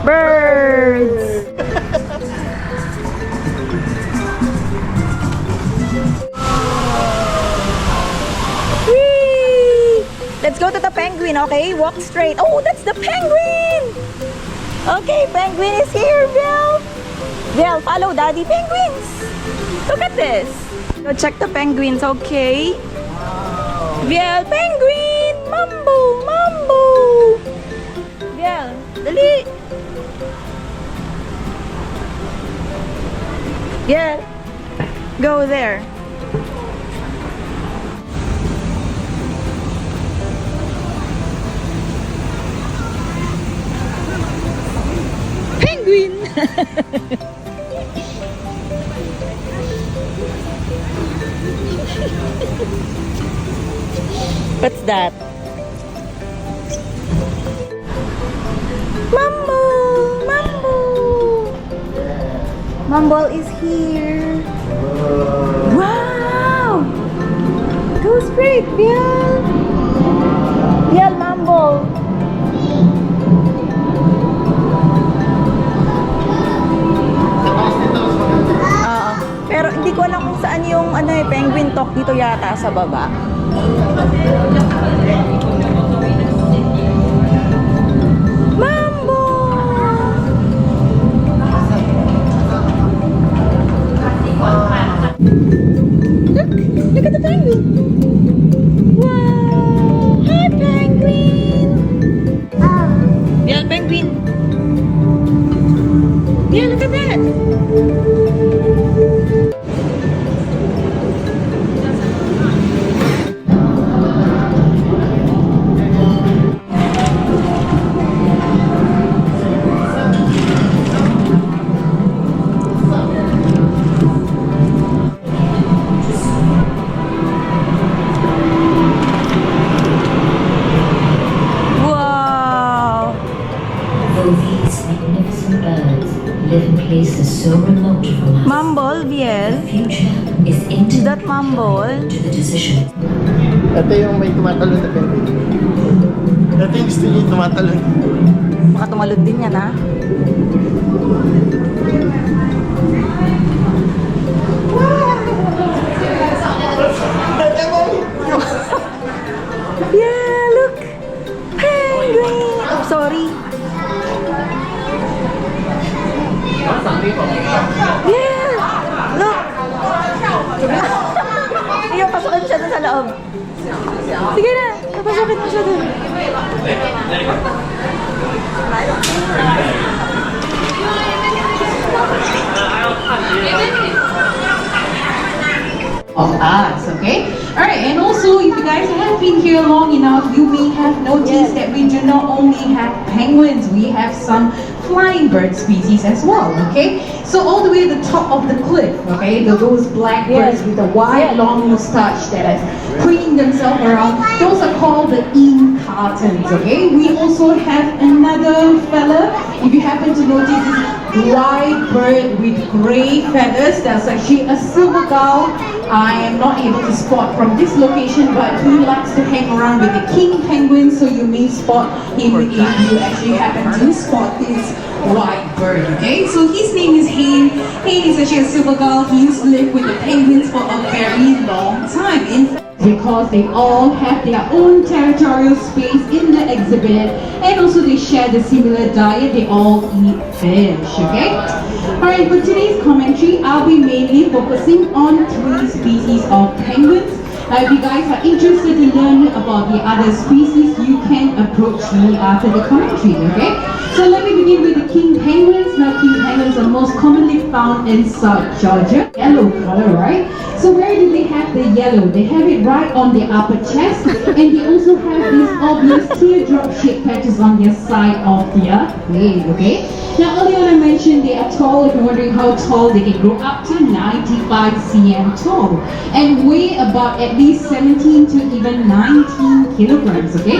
Birds! Whee! Let's go to the penguin, okay? Walk straight. Oh, that's the penguin! Okay, penguin is here, Vyiel. Vyiel, follow Daddy. Penguins! Look at this. Go check the penguins, okay? Vyiel, penguin! Mambo! Mambo! Vyiel, dali! Vyiel, go there. Penguin! What's that? Mambo! Mambo! Mambo is here. Wow! Go straight, Vyiel! Vyiel, Mambo! Pero hindi ko alam kung saan yung penguin talk dito yata sa baba. Mambo! Look at the penguin! Wow! Hi, penguin! Vyiel, penguin! Vyiel, look at that! So remote from us. Mumble, Vyiel. The future is Is that mumble? to the decision. Ito yung may tumatalon na penguin. Ito yung gusto niya tumatalon. Baka tumalon din yan, ha? Yeah, look! Penguin! Oh, sorry. Yeah! Look! Sige, pasukin siya dun sa loob. Sige na, papasukin mo siya dun. Of us, okay? Alright, and also if you guys have been here long enough, you may have noticed that we do not only have penguins, we have some flying bird species as well, okay? So all the way at the top of the cliff, okay, those black birds with the wide long mustache that are preening themselves around, those are called the incartons, okay? We also have another fella, if you happen to notice this white bird with grey feathers, that's actually a silver gull. I am not able to spot from this location, but he likes to hang around with the king penguin, so you may spot him if you actually happen to spot this white bird, okay? So his name is Hayne. Hayne is actually a silver gull. He used to live with the penguins for a very long time. In fact, because they all have their own territorial space in the exhibit, and also they share the similar diet, they all eat fish, okay? Alright, for today's commentary, I'll be mainly focusing on 3 species of penguins. If you guys are interested to learn about the other species, you can approach me after the commentary, okay? So let me begin with the king penguins. Now, king penguins are most commonly found in South Georgia. Yellow color, right? So where do they have the yellow? They have it right on the upper chest, and they also have these obvious teardrop-shaped patches on their side of their leg, okay? Now, earlier on I mentioned they are tall. If you're wondering how tall, they can grow up to 95 cm tall and weigh about at least 17 to even 19 kilograms, okay?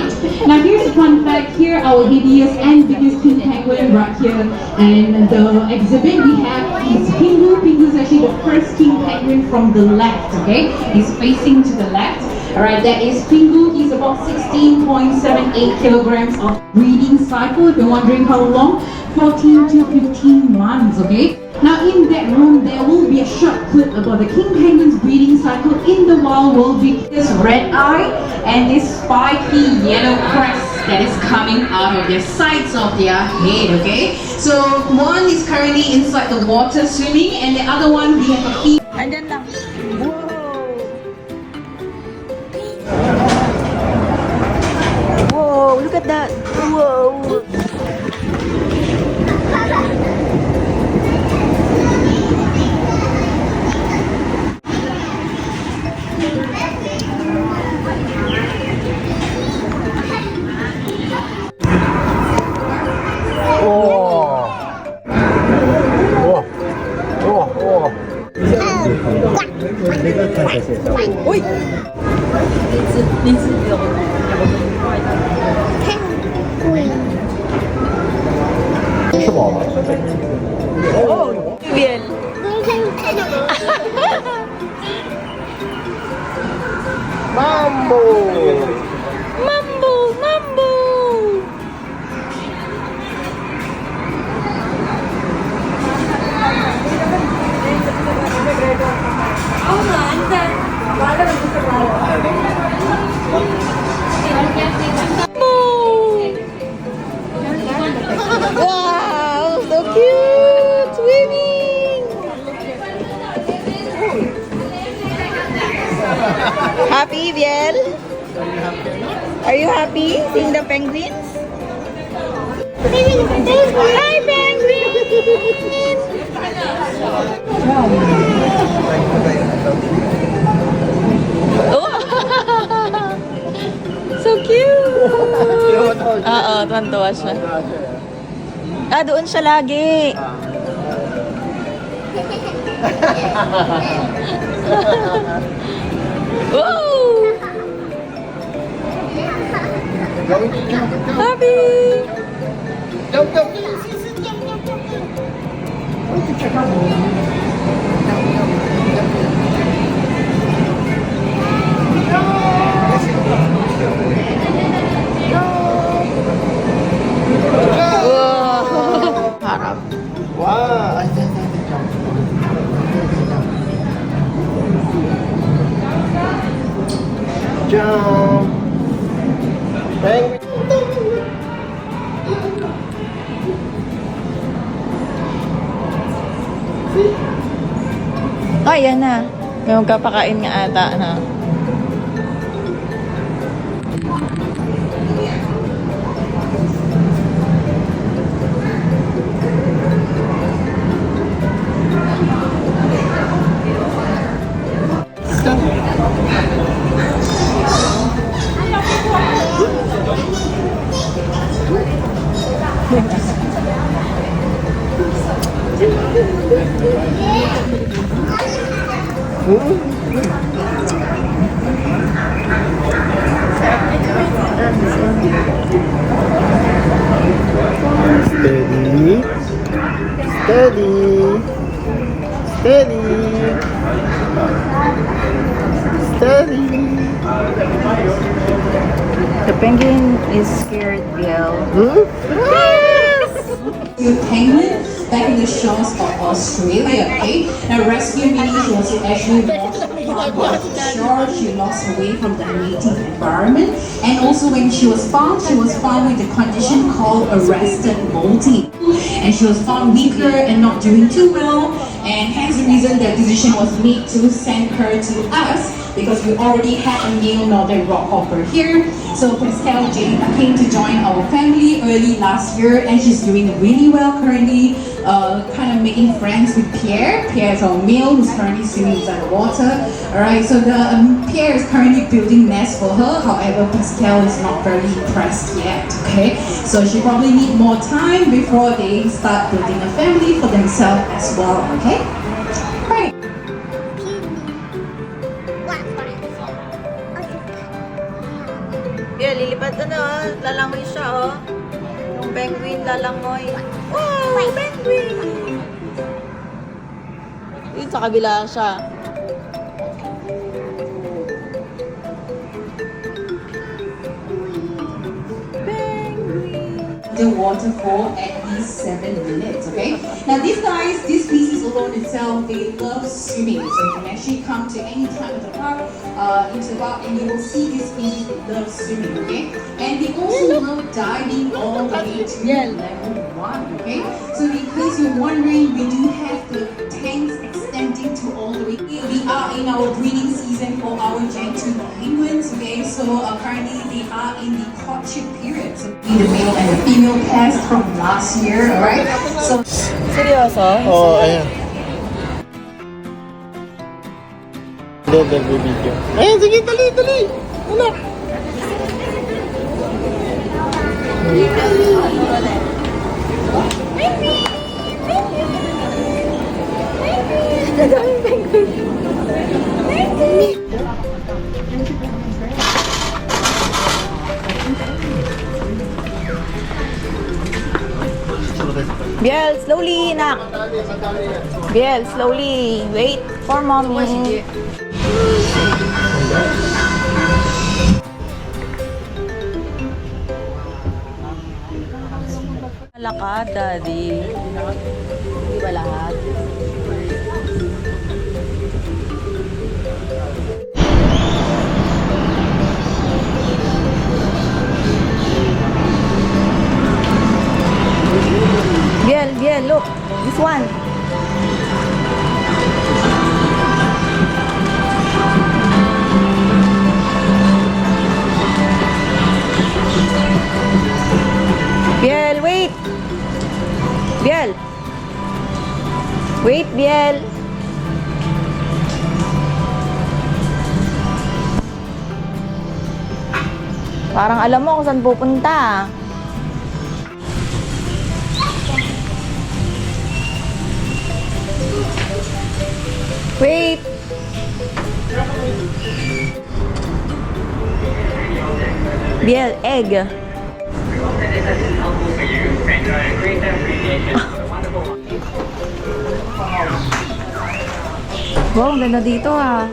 Now, here's a fun fact. Here, our hideous and biggest king penguin right here in the exhibit, we have is Pingu. Pingu is actually the first king penguin from the left, okay? He's facing to the left. Alright, that is Pingu. He's about for 16.78 kilograms of breeding cycle. If you're wondering how long, 14 to 15 months, okay? Now in that room, there will be a short clip about the king penguin's breeding cycle in the wild world with this red eye and this spiky yellow crest that is coming out of the sides of their head, okay? So one is currently inside the water swimming and the other one, we have a feed. Andyan lang. Whoa, look at that. Whoa. Uy! 什么？ Oh, Vyiel. Mambo! Mambo! Mambo! Wow, so cute! Swimming! Happy, Vyiel? Are you happy seeing the penguins? Hi, penguins! Oh! So cute! Oo, tuwan-tuwa siya. Ah, doon siya lagi. Woo! Happy! Jump, jump, Wow! Harap. Wow! Jump! Penguin! Ay, yan na. May magkapakain nga ata na. Steady. Steady. Steady. Steady. The penguin is scared, Vyiel. Rescue penguin back in the shores of Australia, okay? Now rescue meaning she was actually lost from the shore, she lost away from the native environment, and also when she was found with a condition called arrested molting. And she was found weaker and not doing too well, and hence the reason the decision was made to send her to us because we already had a male northern rockhopper here. So Pascal Jane came to join our family early last year and she's doing really well currently, kind of making friends with Pierre. Pierre is our male who's currently swimming inside the water. Alright, so the Pierre is currently building nests for her, however Pascal is not very impressed yet, okay? So she probably need more time before they start building a family for themselves as well, okay? Right. Yeah, lilipad lalangoy siya, oh. Yung penguin lalangoy. Wow, penguin! Yun, sa kabila siya. the water for at least 7 minutes, okay? Now these guys, this species alone itself, they love swimming. So you can actually come to any time of the park, into the park, and you will see this species that love swimming, okay? And they also love diving all the way to level 1, okay? So in case you're wondering, we do have the tanks extending to all the way. We are in our breeding season for our gentoo penguins, okay? So currently they are in the courtship period. So the male and the female pairs from last year, alright? So Seryoso? Oo, ayan. Hindi, video. Ayan, sige, dali. Ano? Daming penguin. Vyiel, slowly, nak. Vyiel, slowly. Wait for mommy. Lakad, daddy. Hindi ba lahat? Vyiel, look. This one. Vyiel, wait. Vyiel. Wait, Vyiel. Parang alam mo kung saan pupunta. Wait. Vyiel, egg. Wow, ang ganda dito ah.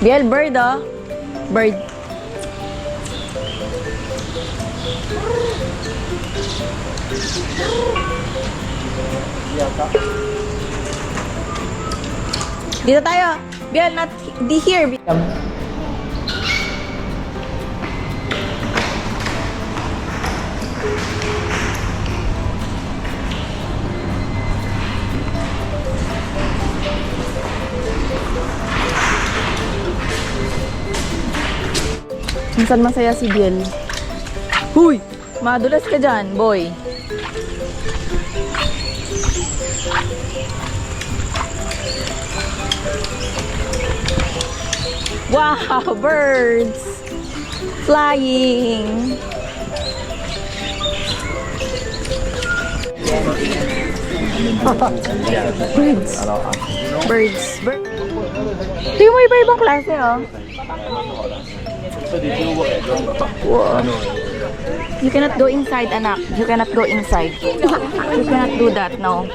Vyiel, bird ah. Bird. Dito tayo. Vyiel, not di here. Minsan masaya si Vyiel. Huy! Madulas ka dyan, boy. Wow! Birds! Flying! Birds! Birds! Birds! Tingnan mo iba-ibang klase, oh. Wow. You cannot go inside, anak. You cannot go inside. You cannot do that, no.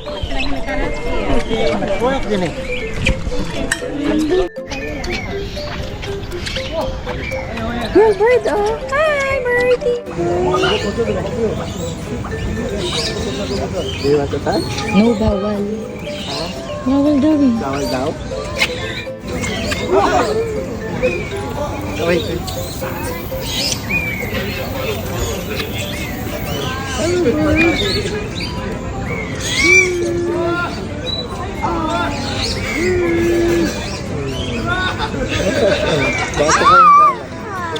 Here's bird, oh. Hi, birdie. Do you want to touch? No, bawal. Bawal daw eh. Bawal daw? Wait.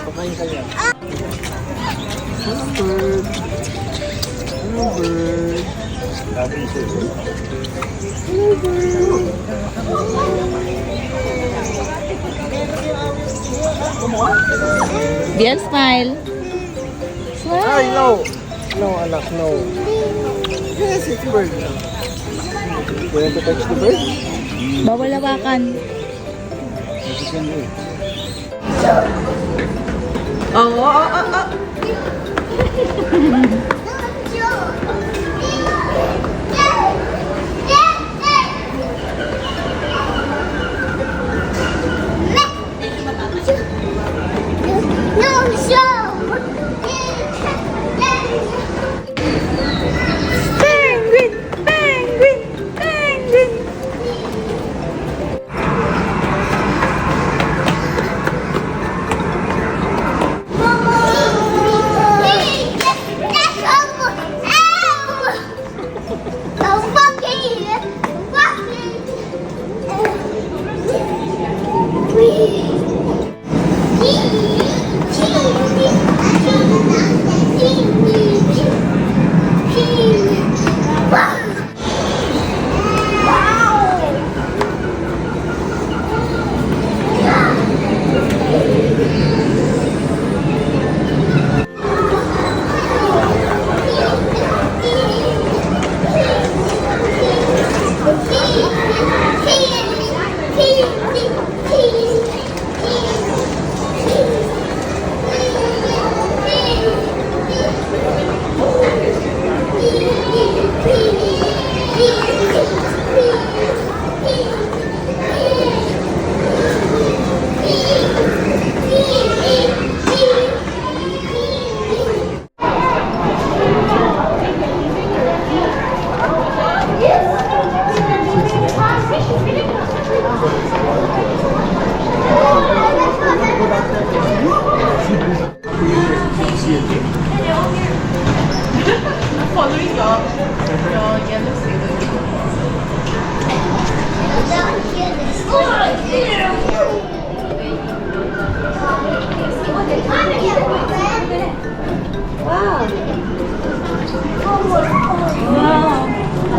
Pakain ka yan. Hello bird. Hello bird. Vyiel, smile. Smile. Ay, no. No, anak, no. Yes, it's a bird. You want to touch the bird? Bawal hawakan. Oh. Penguin! Penguin! Penguin!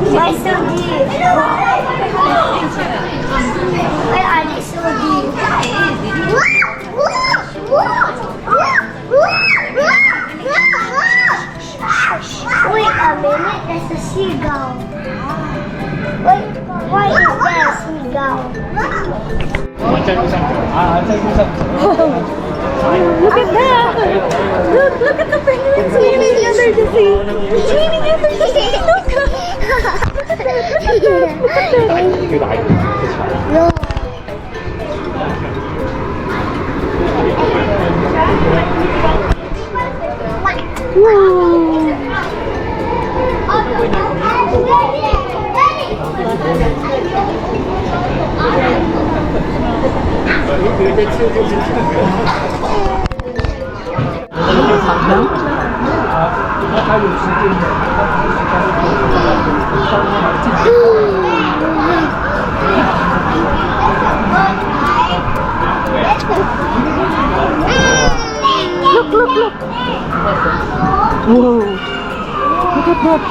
Why so deep? Why are they so deep? Wait a minute, that's a seagull. Wait, why is there a seagull? Look at that! Look at the penguin swimming under the sea! Swimming under the sea! Look! No. Look! Whoa! Look at that!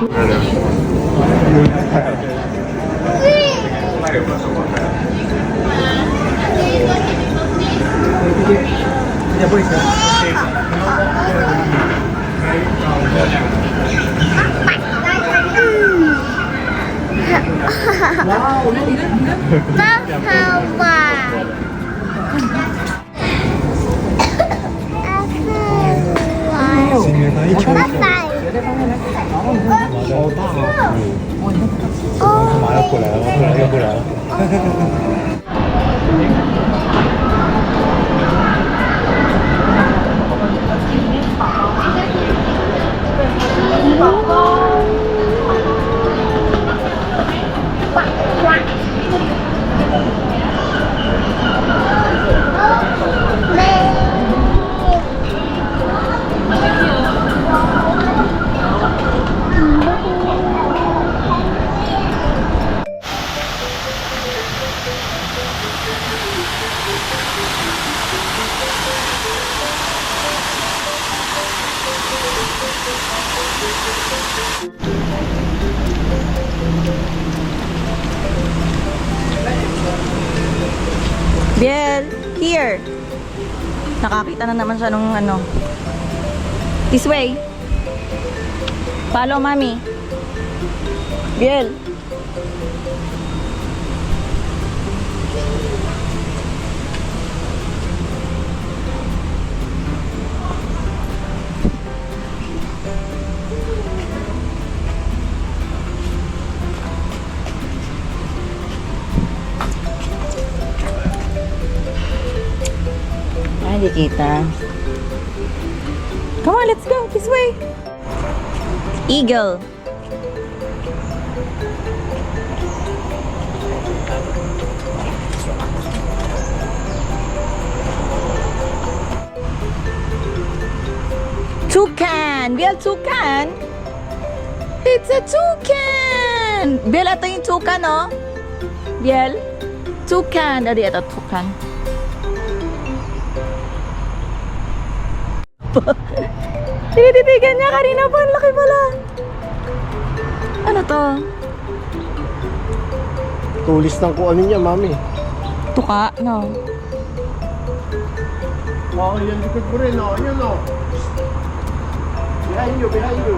Vyiel, here. Nakakita na naman siya nung ano. This way. Follow, mommy. Vyiel. Hindi kita. Come on, let's go. This way. Eagle. Toucan. Vyiel, toucan. It's a toucan. Vyiel, ito yung toucan, oh. Vyiel. Toucan. Adi, ito, toucan. Tinititigan niya kanina pa. Ang laki pala. Ano to? Tulis ng kung ano niya, mami. Tuka? No. Oo, yan likod ko rin, oh. Yan, oh. Behind you, behind you.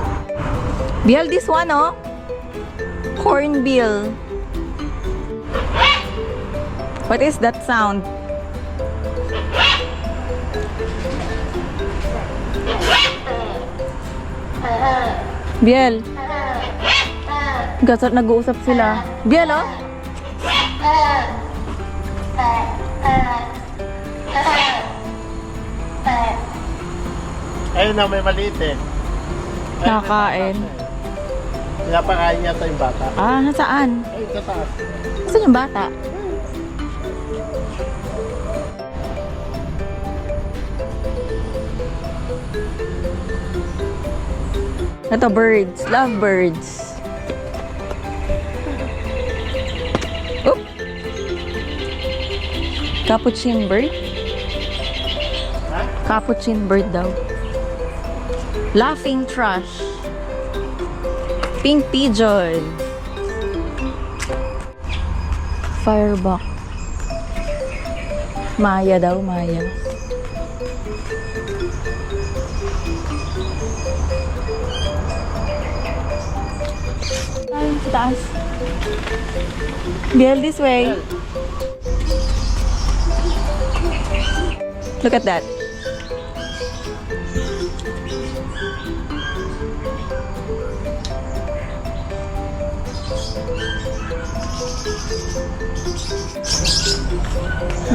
Vyiel, this one, oh. Hornbill. What is that sound? Vyiel. Gasot, nag-uusap sila. Vyiel, oh. Ayun na, may maliit eh. Nakakain. Pinapakain niya ito yung bata. Ah, nasaan? Ay, sa taas. Saan yung bata? Ito, birds. Love birds. Oop. Capuchin bird? Ha? Capuchin bird daw. Laughing thrush. Pink pigeon. Firebuck. Maya daw, Maya. Ayun, sa taas. Vyiel, this way. Look at that.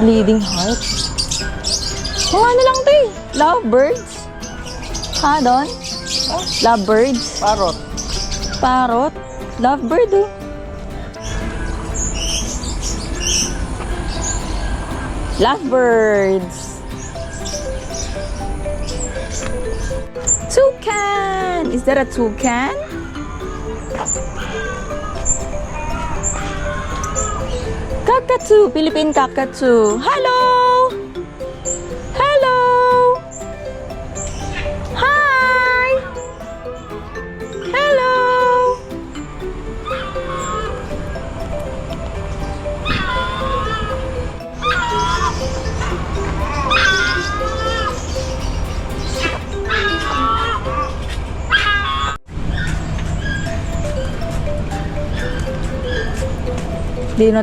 Bleeding heart. Oh, ano lang ito eh. Lovebirds. Ha, Dhon? Lovebirds. Parrot. Parrot. Lovebird, oh. Lovebirds. Toucan. Is that a toucan? Cockatoo. Philippine cockatoo. Hello. Hello. Hi. Hello.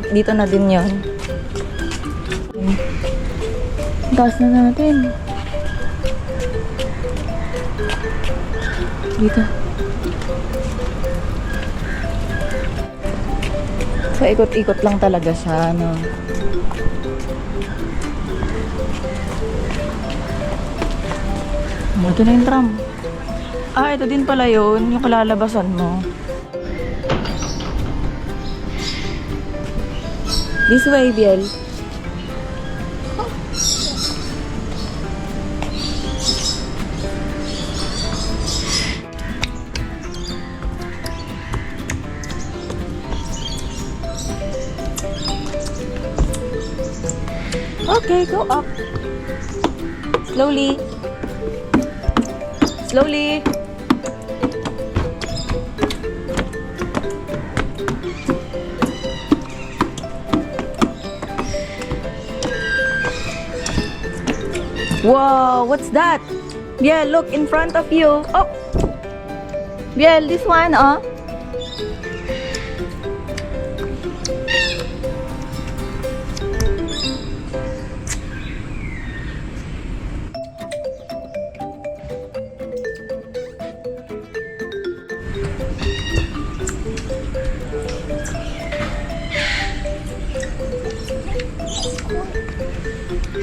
Dito na din yon. Taas na natin. Dito. So, ikot-ikot lang talaga siya, no? Ito na yung tram. Ah, ito din pala yun. Yung kalalabasan mo. This way, Vyiel. Okay, go up. Slowly. Slowly. Whoa, what's that? Yeah, look in front of you. Oh, yeah, this one, oh.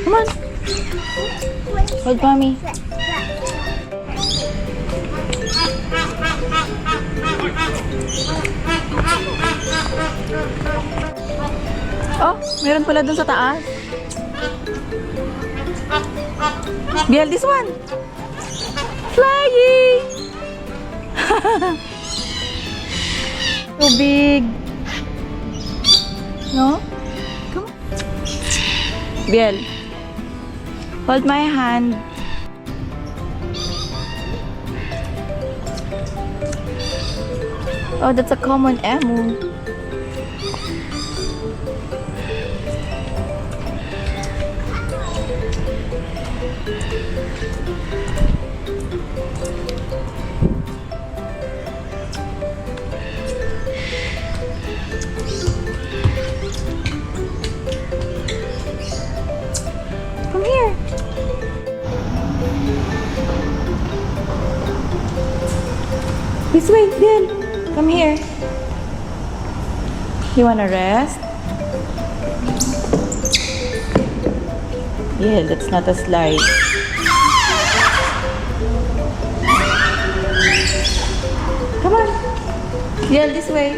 Come on. Hold mommy. Oh, meron pala dun sa taas. Vyiel, this one. Flying! So big. No? Come on. Vyiel, hold my hand. Oh, that's a common emu. Come here. This way, Vyiel. Come here. You wanna rest? Yeah, that's not a slide. Come on. Yeah, this way.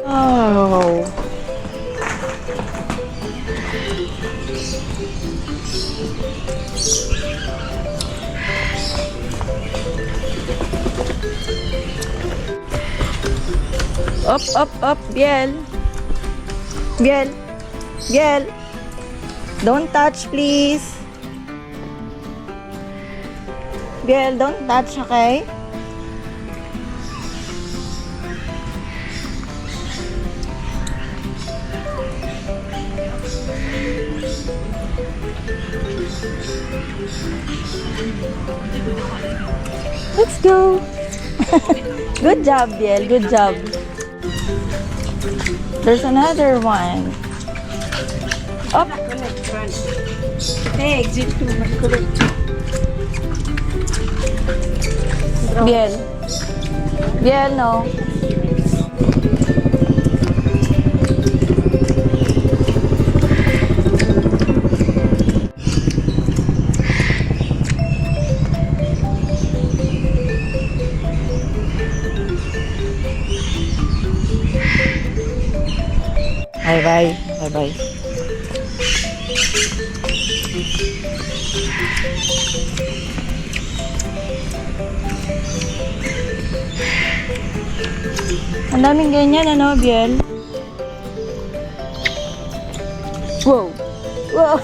Oh. Up, Vyiel. Vyiel. Vyiel. Don't touch, please. Vyiel, don't touch, okay? Let's go. Good job, Vyiel. Good job. There's another one. Up. Hey, exit to Vyiel. Vyiel, no. Bye-bye. Bye-bye. Ang daming ganyan, ano, Vyiel? Wow! Wow!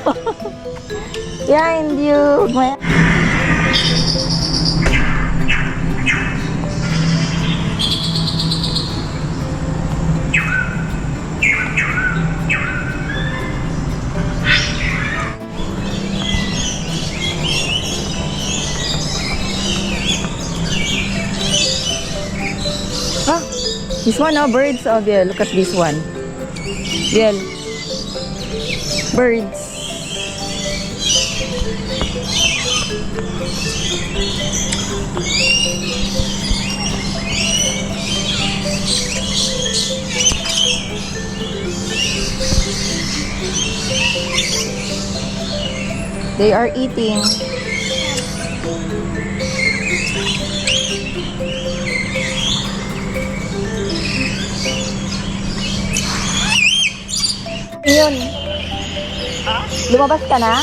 Behind you! Ah, this one, oh, birds. Oh, Vyiel, look at this one. Vyiel. Birds. They are eating. Yun. Lumabas ka na?